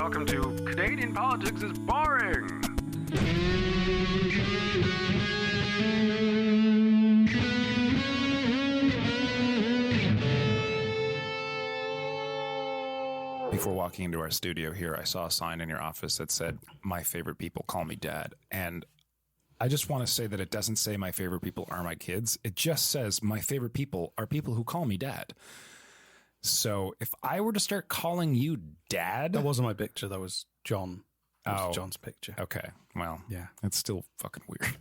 welcome to Canadian Politics is Boring. Before walking into our studio here, I saw a sign in your office that said, "My favorite people call me dad." And I just want to say that it doesn't say my favorite people are my kids. It just says my favorite people are people who call me dad. So if I were to start calling you dad... That wasn't my picture. That was John. That was John's picture. Okay. Well, yeah. It's still fucking weird.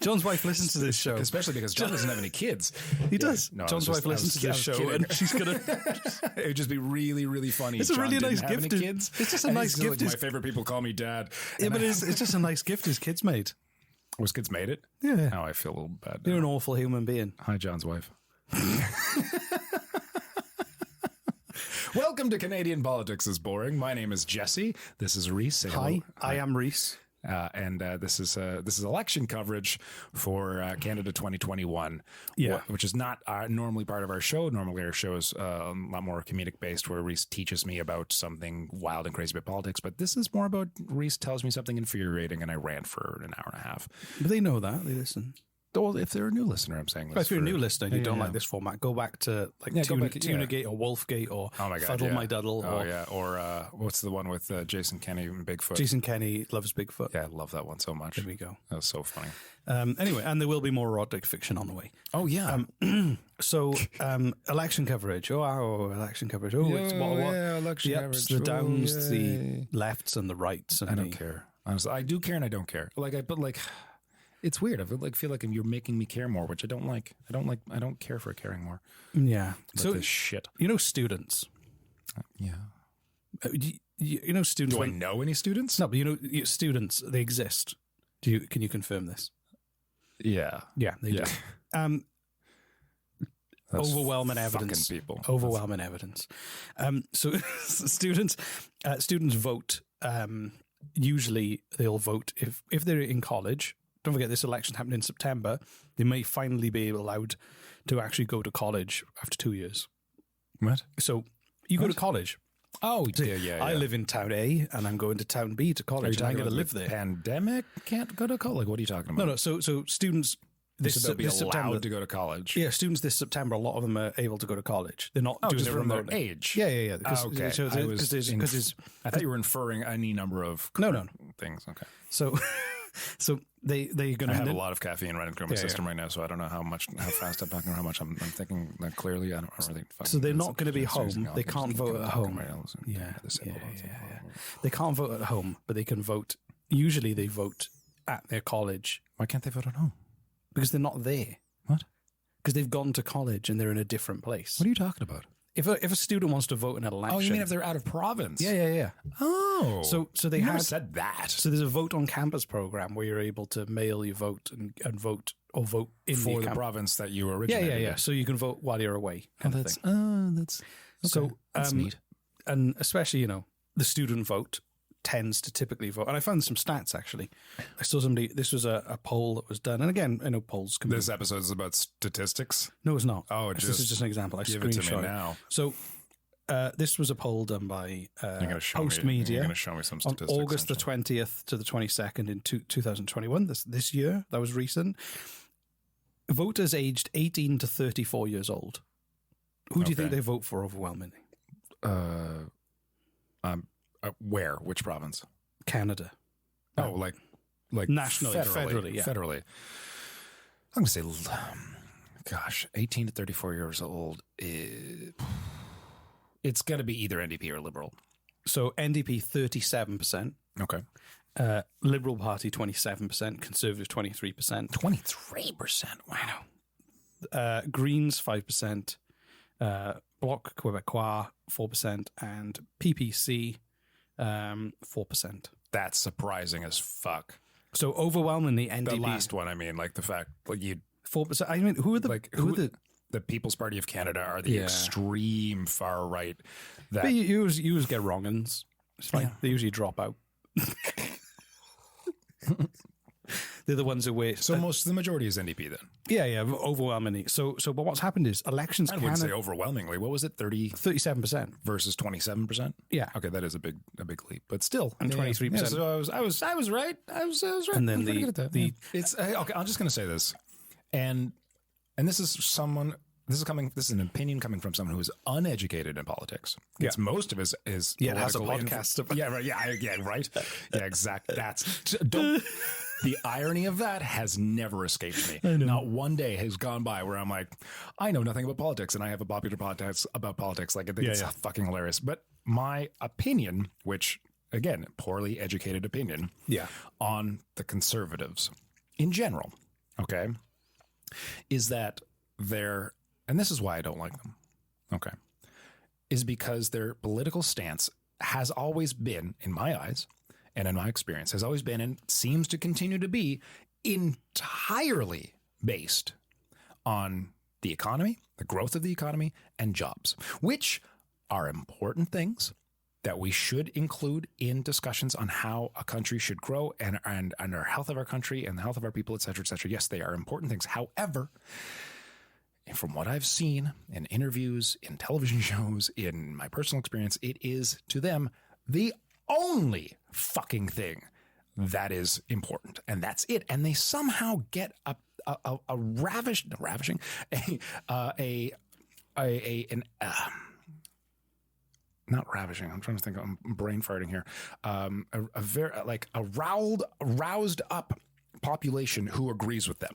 John's wife listens to this show. Especially because John doesn't have any kids. He does. No, John's wife listens to this show and she's going to... It would just be really, really funny. It's a really nice gift. Kids. It's just a nice gift. Like, my favorite people call me dad. Yeah, but it's just a nice gift his kids made. His kids made it? Yeah. Oh, I feel a little bad. You're an awful human being. Hi, John's wife. Welcome to Canadian Politics is Boring. My name is Jesse. This is Reese. Hi, I am Reese. And this is election coverage for Canada 2021, which is not normally part of our show. Normally our show is a lot more comedic based, where Reese teaches me about something wild and crazy about politics. But this is more about Reese tells me something infuriating, and I rant for an hour and a half. But they know that. They listen. Well, if they're a new listener, I'm saying this. If you're a new listener and you don't like this format, go back to Tunagate or Wolfgate or Fuddle My Duddle. Or what's the one with Jason Kenney and Bigfoot? Jason Kenney loves Bigfoot. Yeah, I love that one so much. There we go. That was so funny. Anyway, and there will be more erotic fiction on the way. Oh, yeah. Election coverage. Election coverage. Election the ups, the downs, the lefts and the rights. And I don't care. Honestly, I do care and I don't care. It's weird. I feel like you're making me care more, which I don't like. I don't care for caring more. Yeah. So this shit. Students. Yeah. Students. Do I know any students? No, but students. They exist. Can you confirm this? Yeah. Yeah. They do. Overwhelming evidence. People. Overwhelming evidence. So students vote. Usually they'll vote if they're in college. Don't forget, this election happened in September. They may finally be allowed to actually go to college after 2 years. What? So you go to college. Oh, yeah. I live in town A and I'm going to town B to college. And I'm going to live there. Pandemic can't go to college. What are you talking about? No. So students this September to go to college. Yeah, students this September. A lot of them are able to go to college. They're not doing it remote age. Yeah. Okay. I thought you were inferring any number of things. Okay. So they're going to. I have a lot of caffeine running through my system right now, so I don't know how fast I'm talking or how much I'm thinking that clearly. I don't really. So they're not going to be home. They can't vote at home. Yeah. They can't vote at home, but they can vote. Usually, they vote at their college. Why can't they vote at home? Because they're not there. What? Because they've gone to college and they're in a different place. What are you talking about? If a student wants to vote in an election... Oh, you mean if they're out of province? Yeah. Oh. So they never said that. So there's a vote on campus program where you're able to mail your vote and vote or vote in for the province that you originated. Yeah. So you can vote while you're away. That's okay. So that's neat. And especially, the student vote tends to typically vote. And I found some stats, actually. I saw this was a poll that was done. And again, I know polls can This episode is about statistics? No, it's not. Oh, this is just an example. I give it to me now. So this was a poll done by Postmedia. You're going to show me some statistics. On August the 20th to the 22nd in 2021, this year. That was recent. Voters aged 18 to 34 years old. Who do you think they vote for overwhelmingly? Where? Which province? Canada. Oh, like nationally, federally. Yeah. Federally. I'm going to say, 18 to 34 years old. It's going to be either NDP or Liberal. So NDP 37%. Okay. Liberal Party 27%. Conservative 23%. 23%. Wow. Greens 5%. Bloc Québécois 4%, and PPC 4%. That's surprising as fuck. So overwhelmingly NDP. The last one, I mean, like the fact, like you 4%. I mean, who are the People's Party of Canada are the extreme far right. That but you always get wrong-uns. It's fine. They usually drop out. They're the ones who wait. So the majority is NDP then. Yeah, overwhelmingly. So, but what's happened is elections I wouldn't say overwhelmingly. What was it? 37% versus 27%. Yeah. Okay, that is a big leap, but still, and 23%. Yeah, so I was right. I was right. And then it's okay. I'm just going to say this, and this is someone. This is an opinion coming from someone who is uneducated in politics. It's most of his it has a podcast about. Yeah, right. Yeah, right. Yeah, exactly. The irony of that has never escaped me. Not one day has gone by where I'm like, I know nothing about politics, and I have a popular podcast about politics. Like, I think it's fucking hilarious. But my opinion, which again, poorly educated opinion, on the conservatives in general, okay, is that they're. And this is why I don't like them, okay, is because their political stance has always been, in my eyes and in my experience, has always been and seems to continue to be entirely based on the economy, the growth of the economy, and jobs, which are important things that we should include in discussions on how a country should grow and our health of our country and the health of our people, et cetera, et cetera. Yes, they are important things. However, from what I've seen in interviews, in television shows, in my personal experience, it is to them the only fucking thing that is important, and that's it. And they somehow get not ravishing. I'm trying to think. I'm brain farting here. A very roused up population who agrees with them.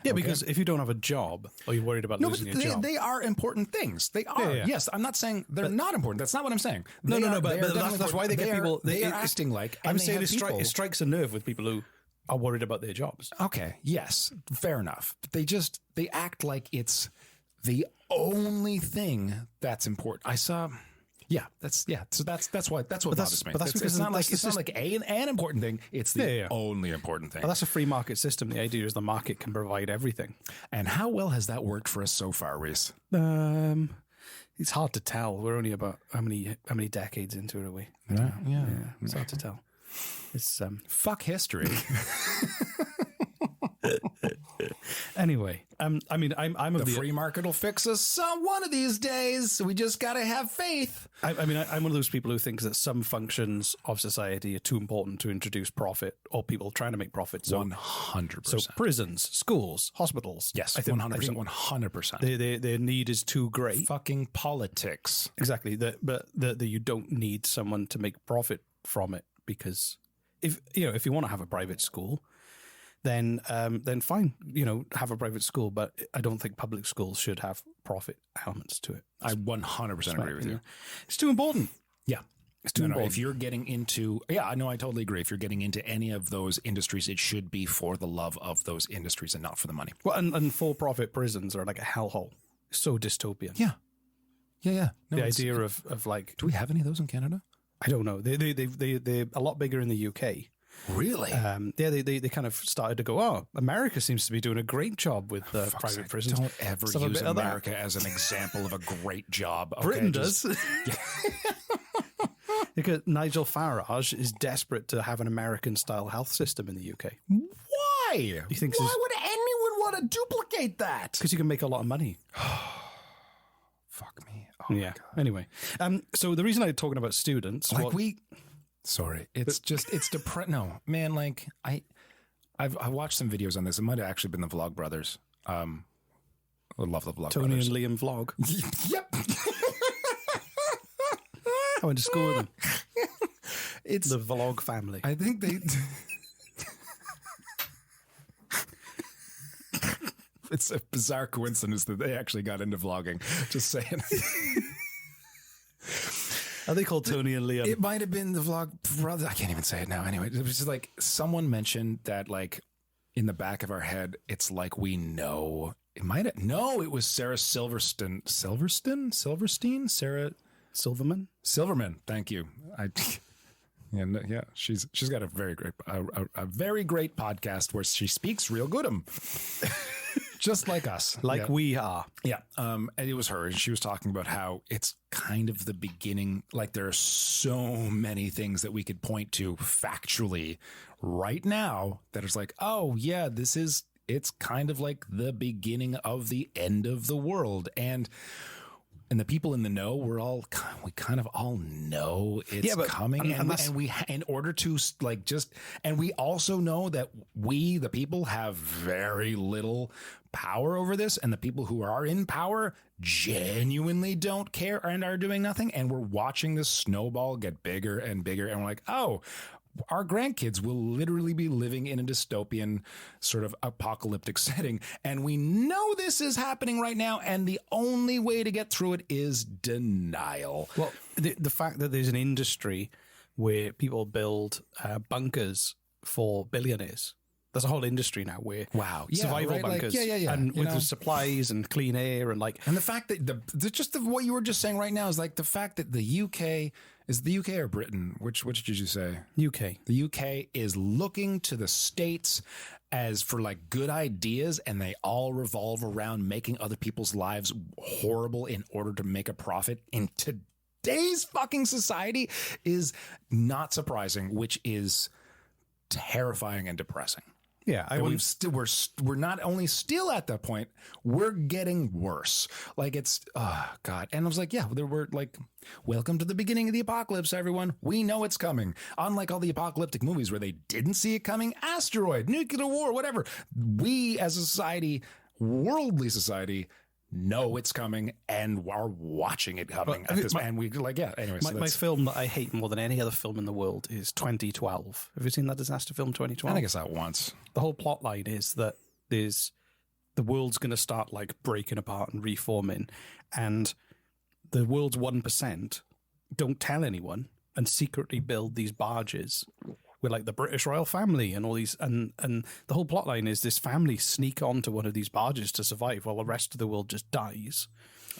Yeah, okay? Because if you don't have a job or you're worried about losing your job. They are important things. They are. Yeah. Yes, I'm not saying they're not important. That's not what I'm saying. But that's why they get people. They are acting like. I'm saying it strikes a nerve with people who are worried about their jobs. Okay, yes, fair enough. But they act like it's the only thing that's important. I saw. Yeah, So that's what bothers me. But that's because it's not like an important thing. It's the only important thing. But that's a free market system. The idea is the market can provide everything. And how well has that worked for us so far, Reese? It's hard to tell. We're only about how many decades into it are we? Yeah. It's hard to tell. It's fuck history. Anyway, I'm of the free market will fix us one of these days. We just got to have faith. I'm one of those people who thinks that some functions of society are too important to introduce profit or people trying to make profit. So 100%. So prisons, schools, hospitals. Yes, I think 100%. 100%. Their need is too great. Fucking politics. Exactly. But you don't need someone to make profit from it, because if you want to have a private school, then fine, have a private school, but I don't think public schools should have profit elements to it. I 100% agree with you. It's too important. Yeah. It's too important. If you're getting into, I totally agree. If you're getting into any of those industries, it should be for the love of those industries and not for the money. Well, and for-profit prisons are like a hellhole. So dystopian. Yeah. Yeah. No, the idea of like... Do we have any of those in Canada? I don't know. They're a lot bigger in the UK. Really? They kind of started to go, America seems to be doing a great job with private prisons. Don't ever use America as an example of a great job. Okay? Britain does. Because Nigel Farage is desperate to have an American-style health system in the UK. Why? He thinks Why would anyone want to duplicate that? Because you can make a lot of money. Fuck me. Oh yeah. God. Anyway, so the reason I'm talking about students, sorry, it's depressing. No, man, like I watched some videos on this. It might have actually been the Vlog Brothers. I love the Vlog Tony Brothers. and Liam Vlog. Yep. I went to school with them. It's the Vlog family. I think they. It's a bizarre coincidence that they actually got into vlogging. Just saying. Are they called Tony and Liam? It might have been the Vlog Brothers. I can't even say it now. Anyway, it was just like someone mentioned that, like, in the back of our head, it's like we know. It might have. No, it was Sarah Silverstein. Sarah Silverman. Thank you. Yeah, she's got a very great podcast where she speaks real good. just like us, like we are. Yeah. And it was her, and she was talking about how it's kind of the beginning. Like, there are so many things that we could point to factually right now that is like, oh yeah, it's kind of like the beginning of the end of the world. And the people in the know, we kind of all know it's coming. And we, in order to and we also know that we, the people, have very little power over this. And the people who are in power genuinely don't care and are doing nothing. And we're watching this snowball get bigger and bigger. And we're like, oh, our grandkids will literally be living in a dystopian sort of apocalyptic setting. And we know this is happening right now. And the only way to get through it is denial. Well, the fact that there's an industry where people build bunkers for billionaires. There's a whole industry now where survival bunkers, and with the supplies and clean air and the fact that what you were just saying right now is like the fact that the UK is the UK or Britain, which did you say? UK. The UK is looking to the States as for like good ideas, and they all revolve around making other people's lives horrible in order to make a profit in today's fucking society is not surprising, which is terrifying and depressing. Yeah, we're not only still at that point, we're getting worse. Like it's, oh God. And I was like, yeah, there were like, welcome to the beginning of the apocalypse, everyone. We know it's coming. Unlike all the apocalyptic movies where they didn't see it coming, asteroid, nuclear war, whatever. We as a society, worldly society, know it's coming and are watching it coming and we like, yeah, anyways. My film that I hate more than any other film in the world is 2012. Have you seen that disaster film 2012? I think I saw it once. The whole plot line is that the world's going to start like breaking apart and reforming, and the world's 1% don't tell anyone and secretly build these barges with like the British royal family and all these, and the whole plot line is this family sneak onto one of these barges to survive while the rest of the world just dies.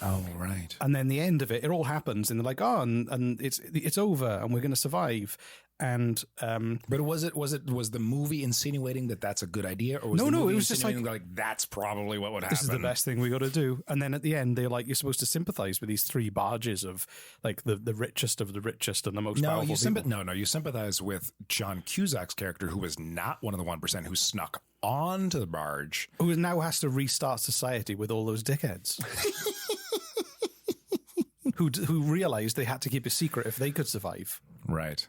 Oh, right. And then the end of it all happens, and they're like, oh, and it's over, and we're going to survive. And but was the movie insinuating that that's a good idea, or was no, it was just like that's probably what would happen. This is the best thing we got to do. And then at the end, they're like, you're supposed to sympathize with these three barges of like the richest of the richest and the most powerful people. You sympathize with John Cusack's character, who was not one of the 1% who snuck onto the barge, who now has to restart society with all those dickheads. who realized they had to keep a secret if they could survive. Right.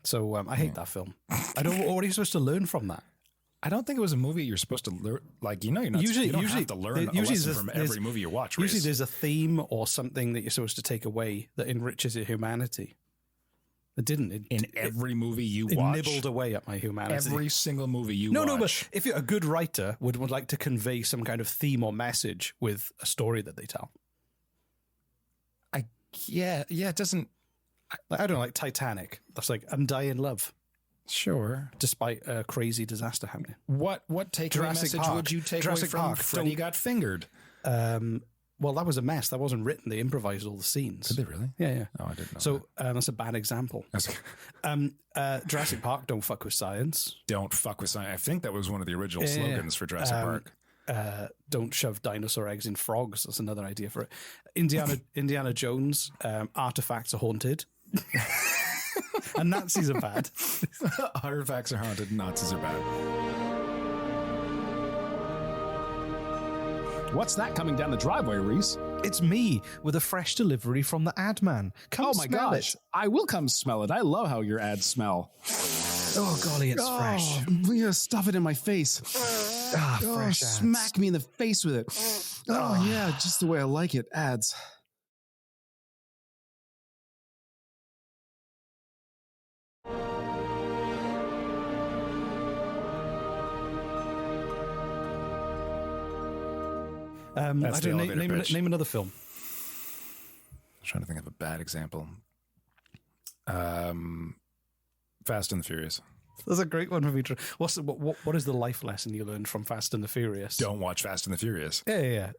So I hate that film. What are you supposed to learn from that? I don't think it was a movie you're supposed to learn. Like, you don't have to learn a lesson from every movie you watch. Usually there's a theme or something that you're supposed to take away that enriches your humanity. It didn't. Every movie you watch. It nibbled away at my humanity. Every single movie you watch. No, but if you're a good writer would like to convey some kind of theme or message with a story that they tell. It doesn't. I don't know, like Titanic. That's like, I'm dying in love. Sure. Despite a crazy disaster happening. What takeaway message would you take away from Freddy Got Fingered? Well, that was a mess. That wasn't written. They improvised all the scenes. Did they really? Yeah. Oh, I didn't know. So that's a bad example. Jurassic Park, don't fuck with science. Don't fuck with science. I think that was one of the original slogans for Jurassic Park. Don't shove dinosaur eggs in frogs. That's another idea for it. Indiana Jones, artifacts are haunted. And Nazis are bad. Artifacts are haunted, Nazis are bad. What's that coming down the driveway, Reese? It's me with a fresh delivery from the ad man. Come smell it. I will come smell it. I love how your ads smell. Oh, golly, it's fresh. Yeah, stuff it in my face. Fresh ads. Smack me in the face with it. Oh, yeah, just the way I like it. Ads. Name another film. I'm trying to think of a bad example. Fast and the Furious. That's a great one for me. What is the life lesson you learned from Fast and the Furious? Don't watch Fast and the Furious. Yeah.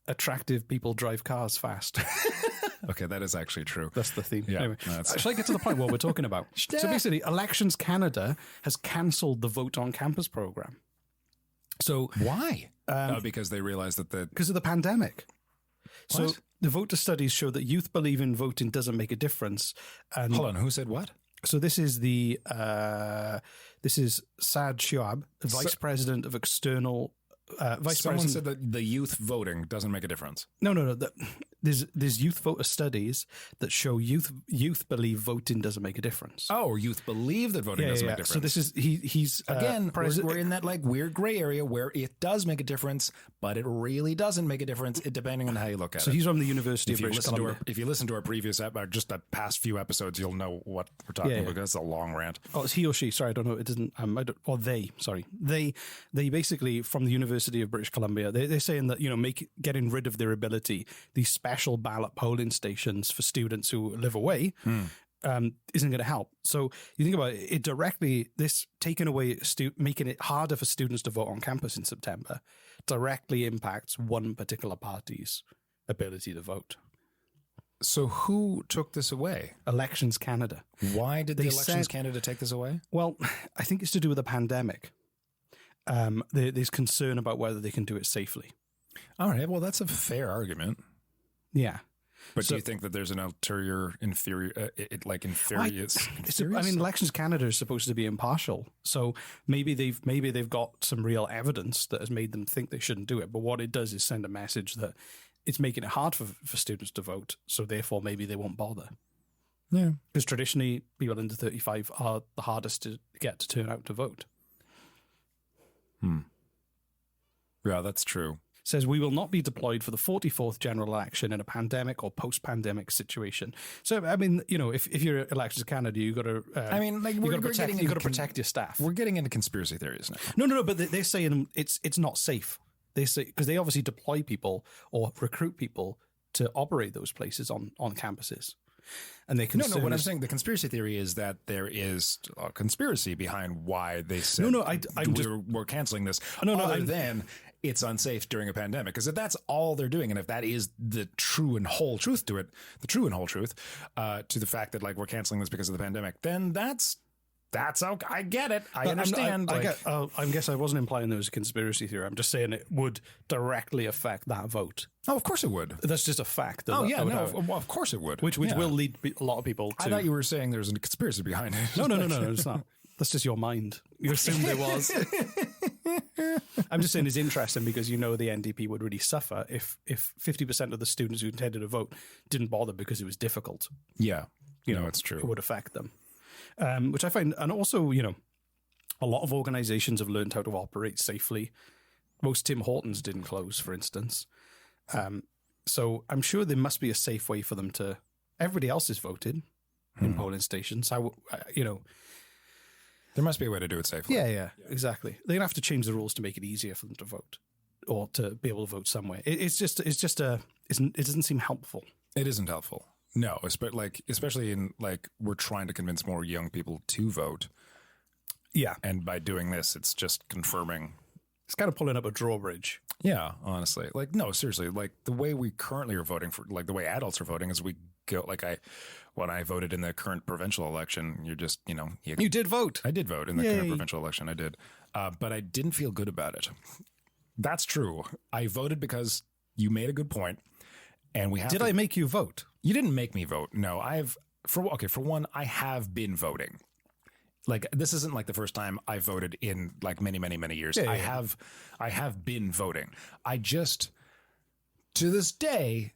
Attractive people drive cars fast. Okay, that is actually true. That's the theme. Yeah, anyway, should I get to the point what we're talking about? So basically, Elections Canada has cancelled the Vote on Campus program. So why? Because they realized that because of the pandemic. So What? the voter studies show that youth believe in voting doesn't make a difference. And hold on, who said what? so this is Saad Shoaib, vice president of external. Someone president. said that the youth voting doesn't make a difference. No. There's youth voter studies that show youth believe voting doesn't make a difference. Oh, youth believe that voting doesn't make a difference. So this is he's Again, we're in that like weird gray area where it does make a difference, but it really doesn't make a difference depending on how you look at So it. he's from the University of British Columbia. If you listen to our previous just the past few episodes, you'll know what we're talking about because it's a long rant. Oh, it's he or she. Sorry, I don't know. It doesn't. Or they. Sorry, they basically from the University of British Columbia. They're saying that getting rid of their ability, these special ballot polling stations for students who live away, isn't going to help. So you think about it directly. This taking away making it harder for students to vote on campus in September directly impacts one particular party's ability to vote. So who took this away? Elections Canada. Why did the They Elections said- Canada take this away? Well, I think it's to do with the pandemic. There's concern about whether they can do it safely. All right, well, that's a fair argument. Yeah. But So- do you think that there's an inferior, I mean, Elections Canada is supposed to be impartial, so maybe they've got some real evidence that has made them think they shouldn't do it. But what it does is send a message that it's making it hard for students to vote, so therefore maybe they won't bother. yeah. Because traditionally, people under 35 are the hardest to get to turn out to vote. Yeah, that's true. Says we will not be deployed for the 44th general election in a pandemic or post-pandemic situation. So, I mean, if you're Elections Canada, you got to. you got to protect your staff. We're getting into conspiracy theories now. No. But they're saying it's not safe. They say because they obviously deploy people or recruit people to operate those places on campuses, and they can. No. What I'm saying, the conspiracy theory is that there is a conspiracy behind why they said we're canceling this. Other than it's unsafe during a pandemic, because if that's all they're doing, and if that is the true and whole truth to it, to the fact that like we're canceling this because of the pandemic, then that's okay. I get it. I understand. I guess I wasn't implying there was a conspiracy theory. I'm just saying it would directly affect that vote. Oh, of course it would. That's just a fact. Of course it would. Which will lead a lot of people to. I thought you were saying there's a conspiracy behind it. No, it's not. That's just your mind. You assumed there was. I'm just saying it's interesting because the NDP would really suffer if 50% of the students who intended to vote didn't bother because it was difficult. Yeah, it's true. It would affect them. Which I find, and also, a lot of organizations have learned how to operate safely. Most Tim Hortons didn't close, for instance. So I'm sure there must be a safe way for them to. Everybody else is voted in polling stations. There must be a way to do it safely. Yeah, exactly. They're gonna have to change the rules to make it easier for them to vote, or to be able to vote somewhere. It doesn't seem helpful. It isn't helpful. No, especially in we're trying to convince more young people to vote. Yeah, and by doing this, it's just confirming. It's kind of pulling up a drawbridge. Yeah, honestly, no, seriously, the way we currently are voting for, the way adults are voting is we go when I voted in the current provincial election, you're just you did vote. I did vote in the current provincial election. I did, but I didn't feel good about it. That's true. I voted because you made a good point, and we have. Did I make you vote? You didn't make me vote. No, for one, I have been voting. This isn't the first time I voted in many, many, many years. Yeah. I have been voting. I just, to this day,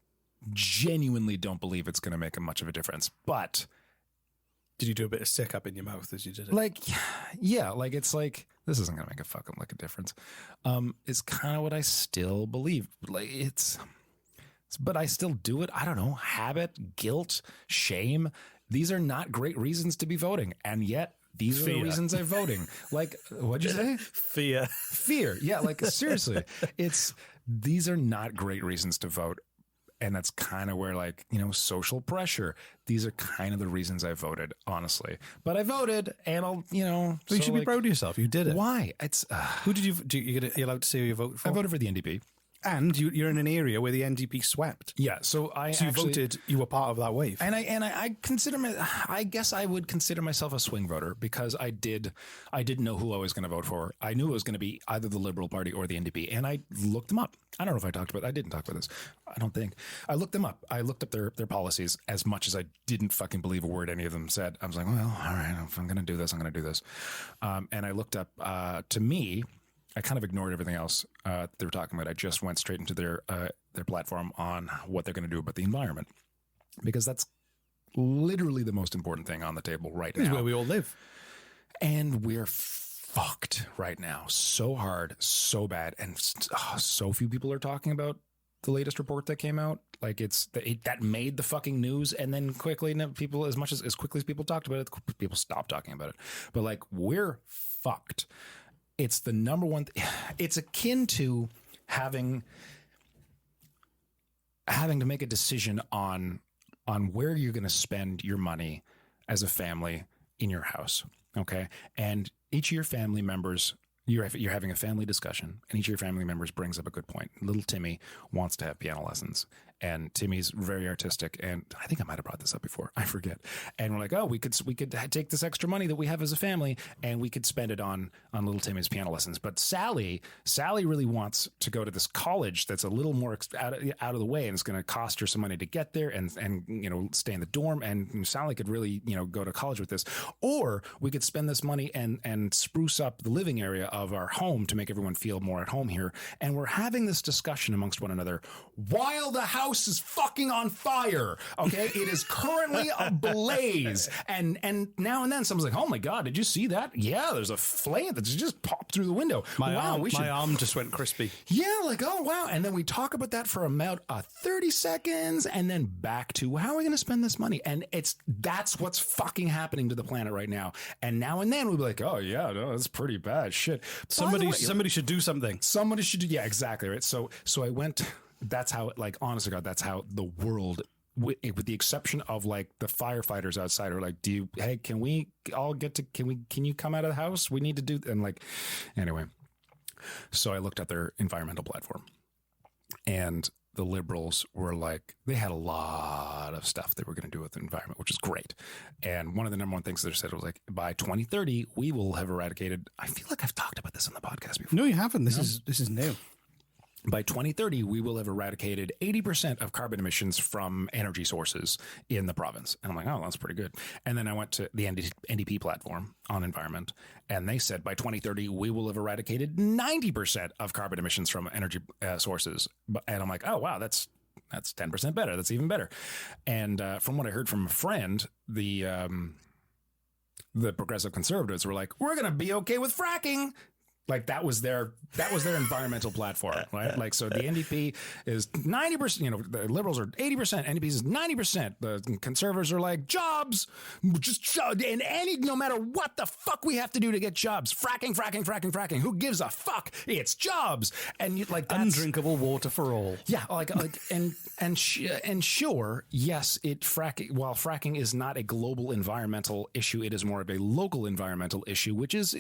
genuinely don't believe it's going to make much of a difference. But did you do a bit of sick up in your mouth as you did it? Yeah, it's this isn't going to make a fucking lick of difference. It's kind of what I still believe. But I still do it. I don't know. Habit, guilt, shame. These are not great reasons to be voting. And yet these are the reasons I'm voting. What'd you say? Fear. Yeah. Seriously, these are not great reasons to vote. And that's kind of where social pressure. These are kind of the reasons I voted, honestly. But I voted, and I'll, you should be proud of yourself. You did it. Why? It's who did you? Are you allowed to say who you voted for? I voted for the NDP. And you're in an area where the NDP swept. Yeah, so you voted. You were part of that wave. And I consider I guess I would consider myself a swing voter because I didn't know who I was going to vote for. I knew it was going to be either the Liberal Party or the NDP, and I looked them up. I don't know if I didn't talk about this. I don't think I looked them up. I looked up their policies as much as I didn't fucking believe a word any of them said. I was like, well, all right, if I'm going to do this, I'm going to do this. And I looked up. To me, I kind of ignored everything else they were talking about. I just went straight into their platform on what they're going to do about the environment, because that's literally the most important thing on the table right now. This is where we all live. And we're fucked right now. So hard, so bad. And so few people are talking about the latest report that came out. Like that made the fucking news. And then quickly, people, as quickly as people talked about it, people stopped talking about it. But like, we're fucked. It's the number one. It's akin to having to make a decision on where you're going to spend your money as a family in your house. Okay. And each of your family members, you're having a family discussion, and each of your family members brings up a good point. Little Timmy wants to have piano lessons, and Timmy's very artistic. And I think I might have brought this up before. I forget. And we're like, oh, we could take this extra money that we have as a family, and we could spend it on little Timmy's piano lessons. But Sally really wants to go to this college that's a little more out of the way, and it's going to cost her some money to get there, and stay in the dorm. And Sally could really go to college with this, or we could spend this money and spruce up the living area of our home to make everyone feel more at home here. And we're having this discussion amongst one another while the house is fucking on fire. Okay. It is currently ablaze. And now and then someone's like, oh my God, did you see that? Yeah, there's a flame that's just popped through the window. My arm just went crispy. Yeah, like, oh wow. And then we talk about that for about 30 seconds, and then back to how are we going to spend this money? And that's what's fucking happening to the planet right now. And now and then we'll be like, oh yeah, no, that's pretty bad shit. Somebody should do something. Somebody should do. Yeah, exactly. Right. So I went. That's how, like, honest to God, that's how the world, with the exception of like the firefighters outside, are like, can we all can you come out of the house? We need to do. And like, anyway, so I looked at their environmental platform, and the Liberals were like, they had a lot of stuff they were going to do with the environment, which is great. And one of the number one things they said was like, by 2030, we will have eradicated. I feel like I've talked about this on the podcast before. No, you haven't. This is new. By 2030, we will have eradicated 80% of carbon emissions from energy sources in the province. And I'm like, oh, that's pretty good. And then I went to the NDP platform on environment, and they said by 2030, we will have eradicated 90% of carbon emissions from energy sources. And I'm like, oh, wow, that's 10% better. That's even better. And from what I heard from a friend, the progressive conservatives were like, we're going to be okay with fracking. Like that was their environmental platform, right? Like, so the NDP is 90%, the Liberals are 80%, NDP is 90%. The Conservatives are like, jobs, no matter what the fuck we have to do to get jobs, fracking. Who gives a fuck? It's jobs. And that's undrinkable water for all. Yeah. And sure, yes, while fracking is not a global environmental issue, it is more of a local environmental issue, which is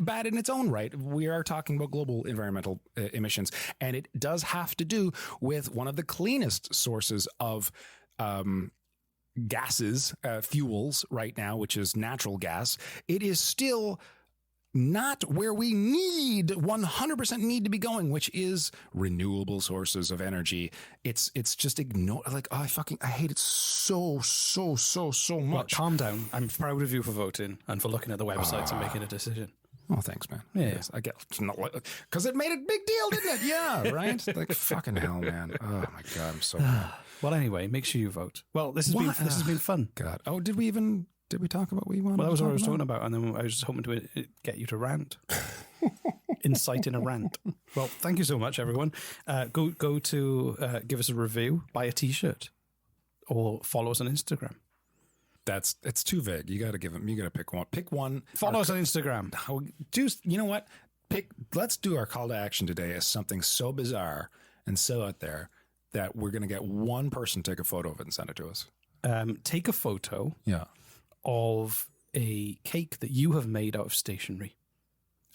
bad in its own right. We are talking about global environmental emissions, and it does have to do with one of the cleanest sources of gases, fuels right now, which is natural gas. It is still not where we 100% need to be going, which is renewable sources of energy. It's just ignore. Like, oh, I hate it so much. Well, calm down. I'm proud of you for voting and for looking at the websites and making a decision. Oh, thanks, man. Yeah. Yes, I get, because it made a big deal, didn't it? Yeah, right? Like, fucking hell, man. Oh, my God, I'm so mad. Well, anyway, make sure you vote. Well, this has been fun. God. Oh, did we talk about what we wanted? Well, that was what I was talking about, and then I was just hoping to get you to rant. Inciting a rant. Well, thank you so much, everyone. Go to give us a review, buy a T-shirt, or follow us on Instagram. It's too vague. You got to pick one. Pick one. Follow us on Instagram. You know what? Let's do our call to action today as something so bizarre and so out there that we're going to get one person to take a photo of it and send it to us. Take a photo. Yeah. Of a cake that you have made out of stationery.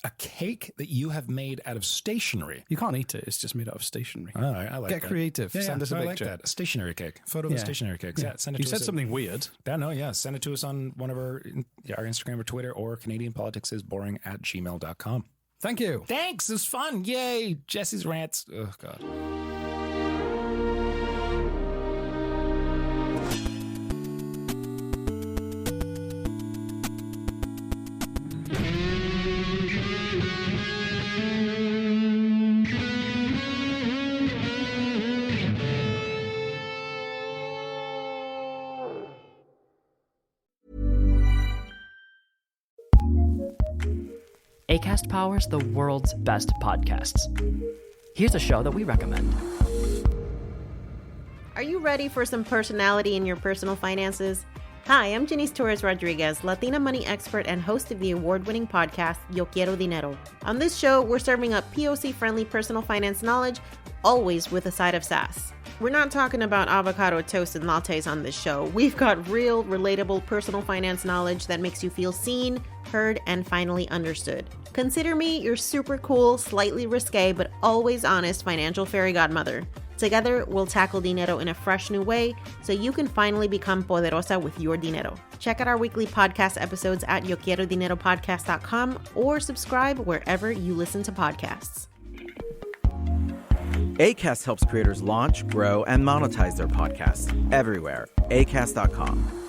a cake that you have made out of stationery. You can't eat it. It's just made out of stationery. All right, I like Get that. creative. Send us a I picture. like that. A stationery cake. Photo of a stationery cake. Yeah. Send it You to said us. something weird. Send it to us on one of our Instagram or Twitter, or CanadianPoliticsIsBoring@gmail.com. Thank you. Thanks. It was fun. Yay. Jesse's rants. Oh, God. Acast powers the world's best podcasts. Here's a show that we recommend. Are you ready for some personality in your personal finances? Hi, I'm Janice Torres Rodriguez, Latina money expert and host of the award-winning podcast, Yo Quiero Dinero. On this show, we're serving up POC-friendly personal finance knowledge, always with a side of sass. We're not talking about avocado toast and lattes on this show. We've got real, relatable personal finance knowledge that makes you feel seen, heard, and finally understood. Consider me your super cool, slightly risque, but always honest financial fairy godmother. Together, we'll tackle dinero in a fresh new way so you can finally become poderosa with your dinero. Check out our weekly podcast episodes at yoquierodineropodcast.com or subscribe wherever you listen to podcasts. Acast helps creators launch, grow, and monetize their podcasts everywhere. Acast.com.